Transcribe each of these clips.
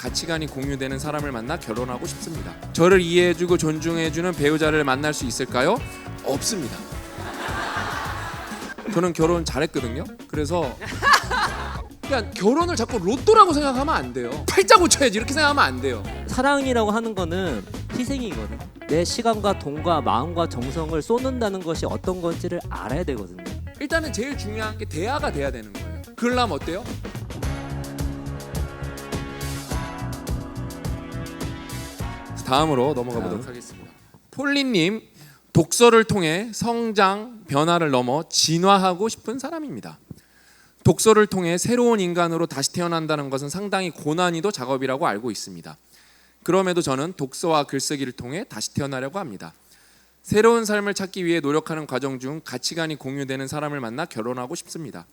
가치관이 공유되는 사람을 만나 결혼하고 싶습니다. 저를 이해해주고 존중해주는 배우자를 만날 수 있을까요? 없습니다. 저는 결혼 잘했거든요. 그래서 그러니까 결혼을 자꾸 로또라고 생각하면 안 돼요. 팔자 고쳐야지 이렇게 생각하면 안 돼요. 사랑이라고 하는 거는 희생이거든. 내 시간과 돈과 마음과 정성을 쏟는다는 것이 어떤 건지를 알아야 되거든요. 일단은 제일 중요한 게 대화가 돼야 되는 거예요. 그러려면 어때요? 다음으로 넘어가 보도록 하겠습니다. 폴리님, 독서를 통해 성장, 변화를 넘어 진화하고 싶은 사람입니다. 독서를 통해 새로운 인간으로 다시 태어난다는 것은 상당히 고난이도 작업이라고 알고 있습니다. 그럼에도 저는 독서와 글쓰기를 통해 다시 태어나려고 합니다. 새로운 삶을 찾기 위해 노력하는 과정 중 가치관이 공유되는 사람을 만나 결혼하고 싶습니다.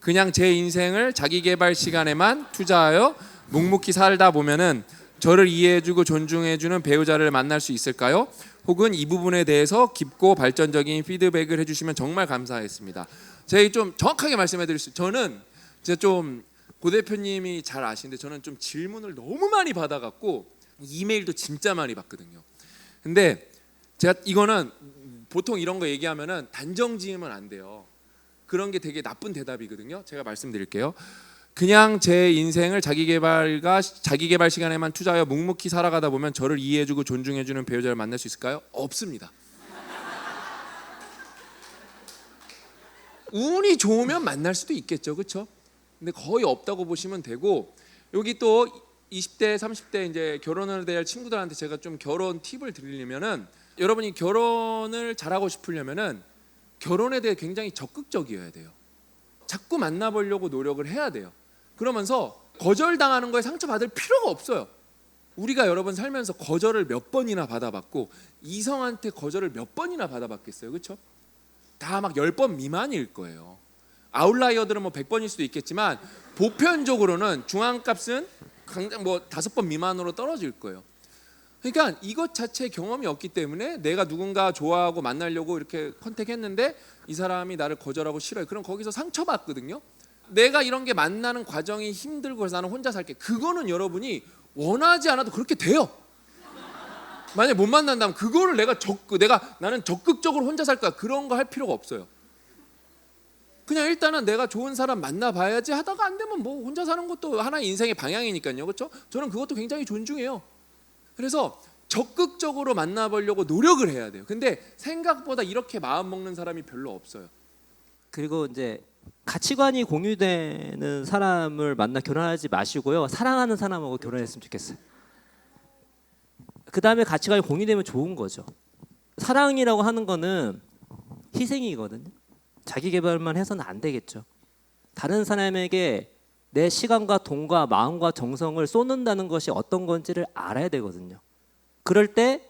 그냥 제 인생을 자기개발 시간에만 투자하여 묵묵히 살다 보면은 저를 이해해주고 존중해주는 배우자를 만날 수 있을까요? 혹은 이 부분에 대해서 깊고 발전적인 피드백을 해주시면 정말 감사하겠습니다. 제가 좀 정확하게 말씀해드릴 수, 저는 진짜 좀 고 대표님이 잘 아시는데 저는 좀 질문을 너무 많이 받아갖고 이메일도 진짜 많이 받거든요. 근데 제가 이거는 보통 이런 거 얘기하면은 단정지으면 안 돼요. 그런 게 되게 나쁜 대답이거든요. 제가 말씀드릴게요. 그냥 제 인생을 자기개발 시간에만 투자하여 묵묵히 살아가다 보면 저를 이해해주고 존중해주는 배우자를 만날 수 있을까요? 없습니다. 운이 좋으면 만날 수도 있겠죠, 그렇죠? 근데 거의 없다고 보시면 되고, 여기 또 20대, 30대 이제 결혼을 할 친구들한테 제가 좀 결혼 팁을 드리려면은, 여러분이 결혼을 잘하고 싶으려면은 결혼에 대해 굉장히 적극적이어야 돼요. 자꾸 만나보려고 노력을 해야 돼요. 그러면서 거절당하는 거에 상처받을 필요가 없어요. 우리가 여러분 살면서 거절을 몇 번이나 받아봤고 이성한테 거절을 몇 번이나 받아봤겠어요, 그렇죠? 다 막 10번 미만일 거예요. 아웃라이어들은 뭐 100번일 수도 있겠지만 보편적으로는 중앙값은 뭐 5번 미만으로 떨어질 거예요. 그러니까 이것 자체의 경험이 없기 때문에 내가 누군가 좋아하고 만나려고 이렇게 컨택했는데 이 사람이 나를 거절하고 싫어해. 그럼 거기서 상처받거든요. 내가 이런 게 만나는 과정이 힘들고 그래서 나는 혼자 살게. 그거는 여러분이 원하지 않아도 그렇게 돼요. 만약에 못 만난다면 그거를 나는 적극적으로 혼자 살 거야. 그런 거 할 필요가 없어요. 그냥 일단은 내가 좋은 사람 만나봐야지 하다가 안 되면 뭐 혼자 사는 것도 하나의 인생의 방향이니까요. 그렇죠? 저는 그것도 굉장히 존중해요. 그래서 적극적으로 만나보려고 노력을 해야 돼요. 근데 생각보다 이렇게 마음 먹는 사람이 별로 없어요. 그리고 이제 가치관이 공유되는 사람을 만나 결혼하지 마시고요. 사랑하는 사람하고 결혼했으면 좋겠어요. 그 다음에 가치관이 공유되면 좋은 거죠. 사랑이라고 하는 거는 희생이거든요. 자기 개발만 해서는 안 되겠죠. 다른 사람에게 내 시간과 돈과 마음과 정성을 쏟는다는 것이 어떤 건지를 알아야 되거든요. 그럴 때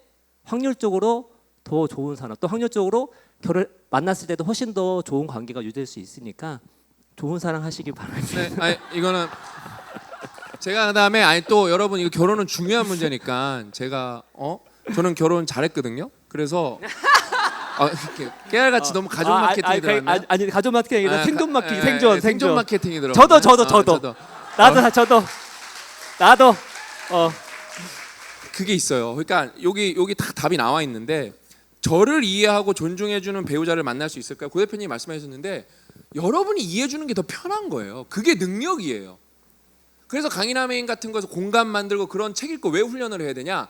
확률적으로 더 좋은 사람, 또 확률적으로 결혼 만났을 때도 훨씬 더 좋은 관계가 유지될 수 있으니까 좋은 사랑 하시기 바랍니다. 네, 아니, 이거는 제가 그다음에 또 여러분 이거 결혼은 중요한 문제니까 제가 저는 결혼 잘했거든요. 그래서 이렇게 깨알같이 너무 가족 마케팅이 들어갔나요? 아니 가족 마케팅이 아니라 생존 마케팅, 생존 마케팅이 들어갔나요? 저도 나도 그게 있어요. 그러니까 여기 다 답이 나와 있는데 저를 이해하고 존중해주는 배우자를 만날 수 있을까요? 고 대표님이 말씀하셨는데 여러분이 이해해주는 게 더 편한 거예요. 그게 능력이에요. 그래서 강인하메인 같은 거에서 공감 만들고 그런 책 읽고 왜 훈련을 해야 되냐?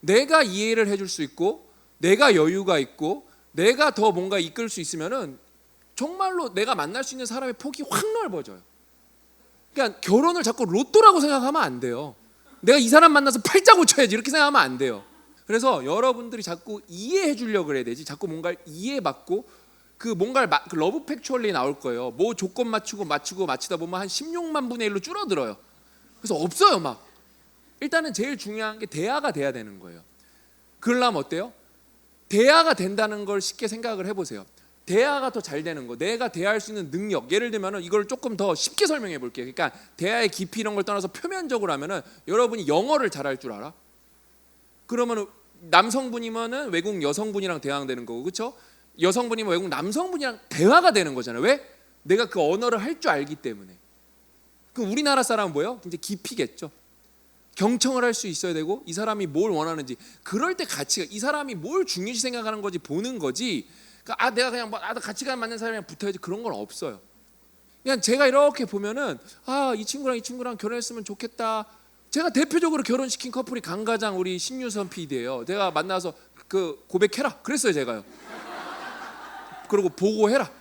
내가 이해를 해줄 수 있고 내가 여유가 있고 내가 더 뭔가 이끌 수 있으면은 정말로 내가 만날 수 있는 사람의 폭이 확 넓어져요. 그러니까 결혼을 자꾸 로또라고 생각하면 안 돼요. 내가 이 사람 만나서 팔자 고쳐야지 이렇게 생각하면 안 돼요. 그래서 여러분들이 자꾸 이해해 주려고 그래야 되지. 자꾸 뭔가를 이해받고 그 러브 팩츄얼리 나올 거예요. 뭐 조건 맞추다 보면 한 16만 분의 1로 줄어들어요. 그래서 없어요 막. 일단은 제일 중요한 게 대화가 돼야 되는 거예요. 그러려면 어때요? 대화가 된다는 걸 쉽게 생각을 해보세요. 대화가 더 잘 되는 거, 내가 대화할 수 있는 능력. 예를 들면 이걸 조금 더 쉽게 설명해 볼게요. 그러니까 대화의 깊이 이런 걸 떠나서 표면적으로 하면은 여러분이 영어를 잘할 줄 알아? 그러면 남성분이면은 외국 여성분이랑 대화되는 거고, 그렇죠? 여성분이면 외국 남성분이랑 대화가 되는 거잖아요. 왜? 내가 그 언어를 할 줄 알기 때문에. 그 우리나라 사람은 뭐예요? 이제 깊이겠죠. 경청을 할 수 있어야 되고 이 사람이 뭘 원하는지 그럴 때 가치가 이 사람이 뭘 중요시 생각하는 거지 보는 거지. 그러니까 내가 그냥 나도 가치관 맞는 사람이랑 붙어야지 그런 건 없어요. 그냥 제가 이렇게 보면은 이 친구랑 결혼했으면 좋겠다. 제가 대표적으로 결혼시킨 커플이 강가장 우리 신유선 PD예요. 제가 만나서 그 고백해라 그랬어요 제가요. 그리고 보고해라.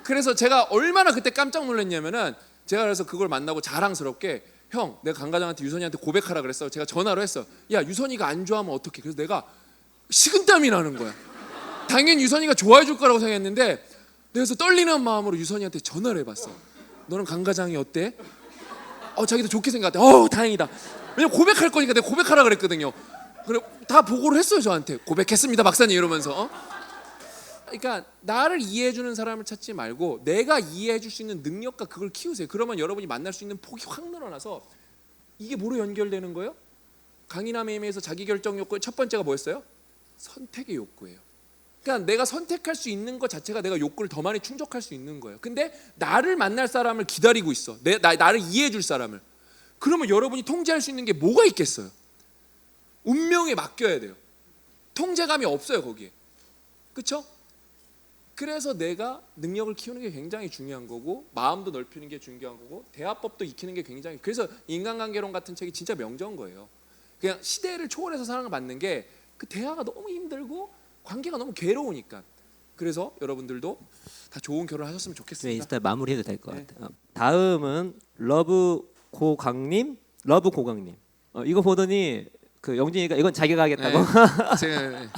그래서 제가 얼마나 그때 깜짝 놀랐냐면은 제가 그래서 그걸 만나고 자랑스럽게 형 내가 강가장한테 유선이한테 고백하라 그랬어. 제가 전화로 했어. 야 유선이가 안 좋아하면 어떡해. 그래서 내가 식은땀이 나는 거야. 당연히 유선이가 좋아해 줄 거라고 생각했는데 그래서 떨리는 마음으로 유선이한테 전화를 해봤어. 너는 강가장이 어때? 자기도 좋게 생각했대. 다행이다. 왜냐면 고백할 거니까 내가 고백하라 그랬거든요. 그래 다 보고를 했어요 저한테. 고백했습니다 박사님 이러면서. 그러니까 나를 이해해 주는 사람을 찾지 말고 내가 이해해 줄 수 있는 능력과 그걸 키우세요. 그러면 여러분이 만날 수 있는 폭이 확 늘어나서 이게 뭐로 연결되는 거예요? 강인함의 힘에서 자기결정 욕구의 첫 번째가 뭐였어요? 선택의 욕구예요. 그러니까 내가 선택할 수 있는 것 자체가 내가 욕구를 더 많이 충족할 수 있는 거예요. 근데 나를 만날 사람을 기다리고 있어. 나를 이해해 줄 사람을. 그러면 여러분이 통제할 수 있는 게 뭐가 있겠어요? 운명에 맡겨야 돼요. 통제감이 없어요 거기에. 그렇죠? 그래서 내가 능력을 키우는 게 굉장히 중요한 거고 마음도 넓히는 게 중요한 거고 대화법도 익히는 게 굉장히. 그래서 인간관계론 같은 책이 진짜 명저인 거예요. 그냥 시대를 초월해서 사랑을 받는 게 그 대화가 너무 힘들고 관계가 너무 괴로우니까. 그래서 여러분들도 다 좋은 결혼하셨으면 좋겠습니다. 인스타 마무리해도 될 것 네. 같아요. 다음은 러브고강님. 이거 보더니 그 영진이가 이건 자기가 하겠다고. 네. 제가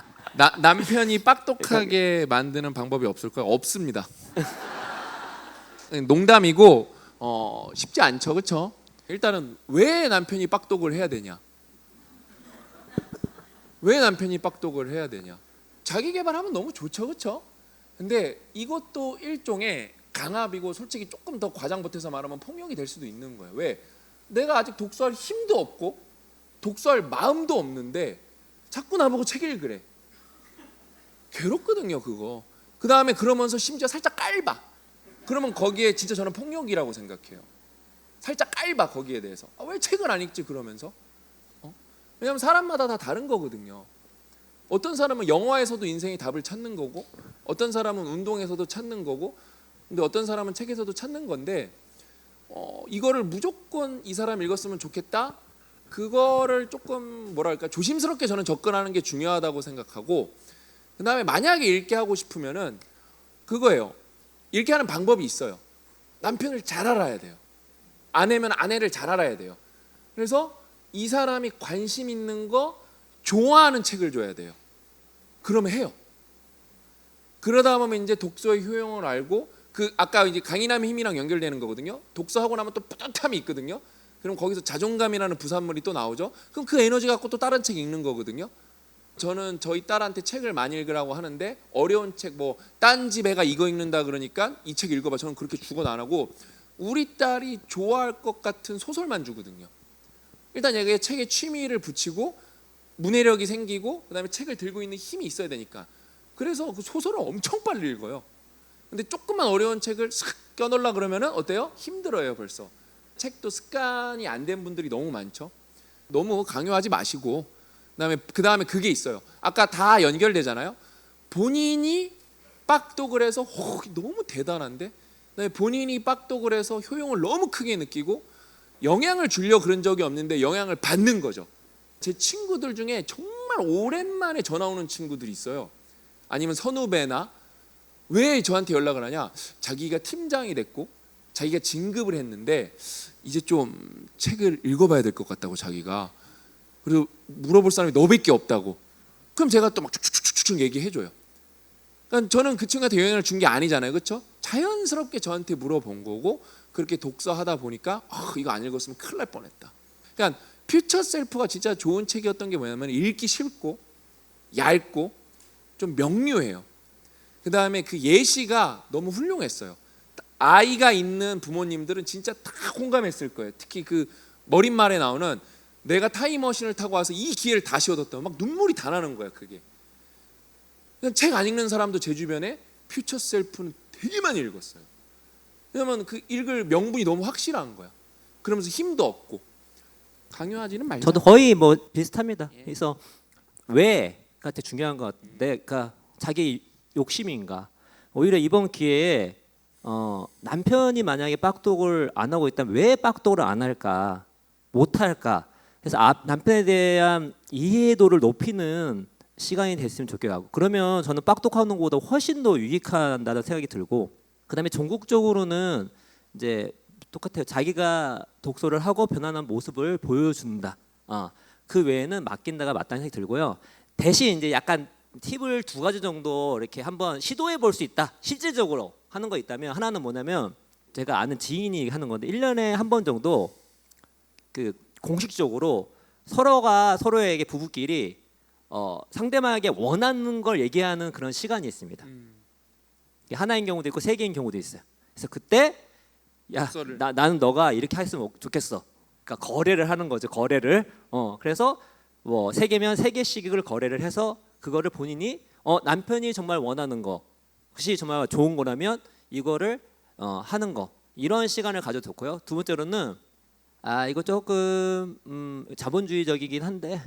남편이 빡똑하게 만드는 방법이 없을까요? 없습니다. 농담이고 쉽지 않죠, 그렇죠? 일단은 왜 남편이 빡똑을 해야 되냐? 왜 남편이 빡똑을 해야 되냐? 자기 개발하면 너무 좋죠, 그렇죠? 근데 이것도 일종의 강압이고 솔직히 조금 더 과장 보태서 말하면 폭력이 될 수도 있는 거예요. 왜? 내가 아직 독서할 힘도 없고 독서할 마음도 없는데 자꾸 나보고 책 읽으래. 괴롭거든요 그거. 그 다음에 그러면서 심지어 살짝 깔봐. 그러면 거기에 진짜 저는 폭력이라고 생각해요. 살짝 깔봐 거기에 대해서. 왜 책을 안 읽지 그러면서? 왜냐하면 사람마다 다 다른 거거든요. 어떤 사람은 영화에서도 인생의 답을 찾는 거고 어떤 사람은 운동에서도 찾는 거고 근데 어떤 사람은 책에서도 찾는 건데 이거를 무조건 이 사람 읽었으면 좋겠다. 그거를 조금 뭐랄까 조심스럽게 저는 접근하는 게 중요하다고 생각하고 그 다음에 만약에 읽게 하고 싶으면은 그거예요. 읽게 하는 방법이 있어요. 남편을 잘 알아야 돼요. 아내면 아내를 잘 알아야 돼요. 그래서 이 사람이 관심 있는 거 좋아하는 책을 줘야 돼요. 그러면 해요. 그러다 보면 이제 독서의 효용을 알고 그 아까 이제 강인함의 힘이랑 연결되는 거거든요. 독서하고 나면 또 뿌듯함이 있거든요. 그럼 거기서 자존감이라는 부산물이 또 나오죠. 그럼 그 에너지 갖고 또 다른 책 읽는 거거든요. 저는 저희 딸한테 책을 많이 읽으라고 하는데 어려운 책 뭐 딴집 애가 이거 읽는다 그러니까 이 책 읽어봐. 저는 그렇게 주곤 안 하고 우리 딸이 좋아할 것 같은 소설만 주거든요. 일단 얘가 책에 취미를 붙이고 문해력이 생기고 그다음에 책을 들고 있는 힘이 있어야 되니까. 그래서 그 소설을 엄청 빨리 읽어요. 근데 조금만 어려운 책을 싹 껴넣으려 그러면은 어때요? 힘들어요 벌써. 책도 습관이 안 된 분들이 너무 많죠. 너무 강요하지 마시고 그다음에 그게 있어요. 아까 다 연결되잖아요. 본인이 빡독을 해서 너무 대단한데 그다음에 본인이 빡독을 해서 효용을 너무 크게 느끼고 영향을 주려 그런 적이 없는데 영향을 받는 거죠. 제 친구들 중에 정말 오랜만에 전화 오는 친구들이 있어요. 아니면 선후배나 왜 저한테 연락을 하냐? 자기가 팀장이 됐고 자기가 진급을 했는데 이제 좀 책을 읽어봐야 될 것 같다고 자기가. 그리고 물어볼 사람이 너밖에 없다고. 그럼 제가 또 막 쭉쭉쭉쭉 얘기해줘요. 그러니까 저는 그 친구한테 영향을 준 게 아니잖아요, 그렇죠? 자연스럽게 저한테 물어본 거고 그렇게 독서하다 보니까 이거 안 읽었으면 큰일 날 뻔했다. 그러니까 퓨처 셀프가 진짜 좋은 책이었던 게 뭐냐면 읽기 쉽고 얇고 좀 명료해요. 그 다음에 그 예시가 너무 훌륭했어요. 아이가 있는 부모님들은 진짜 다 공감했을 거예요. 특히 그 머릿말에 나오는 내가 타임머신을 타고 와서 이 기회를 다시 얻었다. 막 눈물이 다 나는 거야 그게. 책 안 읽는 사람도 제 주변에 퓨처 셀프는 되게 많이 읽었어요. 왜냐면 그 읽을 명분이 너무 확실한 거야. 그러면서 힘도 얻고 강요하지는 말자. 저도 거의 뭐 비슷합니다. 그래서 왜가 되게 중요한 것 같아요. 내가 자기 욕심인가. 오히려 이번 기회에 남편이 만약에 빡독을 안 하고 있다면 왜 빡독을 안 할까, 못 할까. 그래서 남편에 대한 이해도를 높이는 시간이 됐으면 좋겠고, 그러면 저는 빡독하는 것보다 훨씬 더 유익하다는 생각이 들고, 그다음에 전국적으로는 이제 똑같아요. 자기가 독서를 하고 변화한 모습을 보여준다. 그 외에는 맡긴다가 맞다는 생각이 들고요. 대신 이제 약간 팁을 2가지 정도 이렇게 한번 시도해 볼 수 있다. 실질적으로 하는 거 있다면, 하나는 뭐냐면 제가 아는 지인이 하는 건데 1년에 한 번 정도 그 공식적으로 서로가 서로에게 부부끼리 상대방에게 원하는 걸 얘기하는 그런 시간이 있습니다. 하나인 경우도 있고 3개인 경우도 있어요. 그래서 그때 야, 나는 너가 이렇게 했으면 좋겠어. 그러니까 거래를 하는 거죠. 거래를. 그래서 뭐 3개면 3개씩을 거래를 해서 그거를 본인이 남편이 정말 원하는 거, 혹시 정말 좋은 거라면 이거를 하는 거, 이런 시간을 가져뒀고요. 2번째로는 이거 조금 자본주의적이긴 한데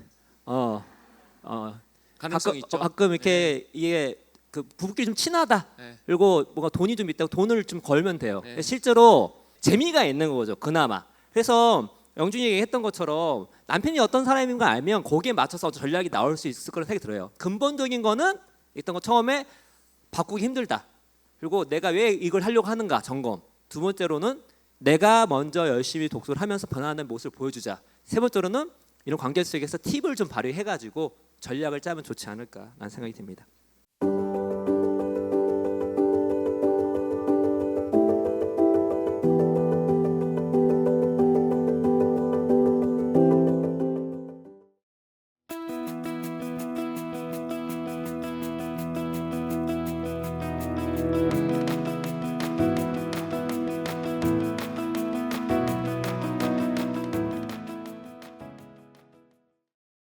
가능성이 있죠. 가끔 이렇게 이게 그 부부끼리 좀 친하다. 네. 그리고 뭔가 돈이 좀 있다고 돈을 좀 걸면 돼요. 네. 실제로 재미가 있는 거죠. 그나마. 그래서 영준이 얘기했던 것처럼 남편이 어떤 사람인 걸 알면 거기에 맞춰서 전략이 나올 수 있을 거라는 생각이 들어요. 근본적인 거는 일단 거 처음에 바꾸기 힘들다. 그리고 내가 왜 이걸 하려고 하는가 점검. 2번째로는 내가 먼저 열심히 독서를 하면서 변화하는 모습을 보여주자. 3번째로는 이런 관계 속에서 팁을 좀 발휘해가지고 전략을 짜면 좋지 않을까라는 생각이 듭니다.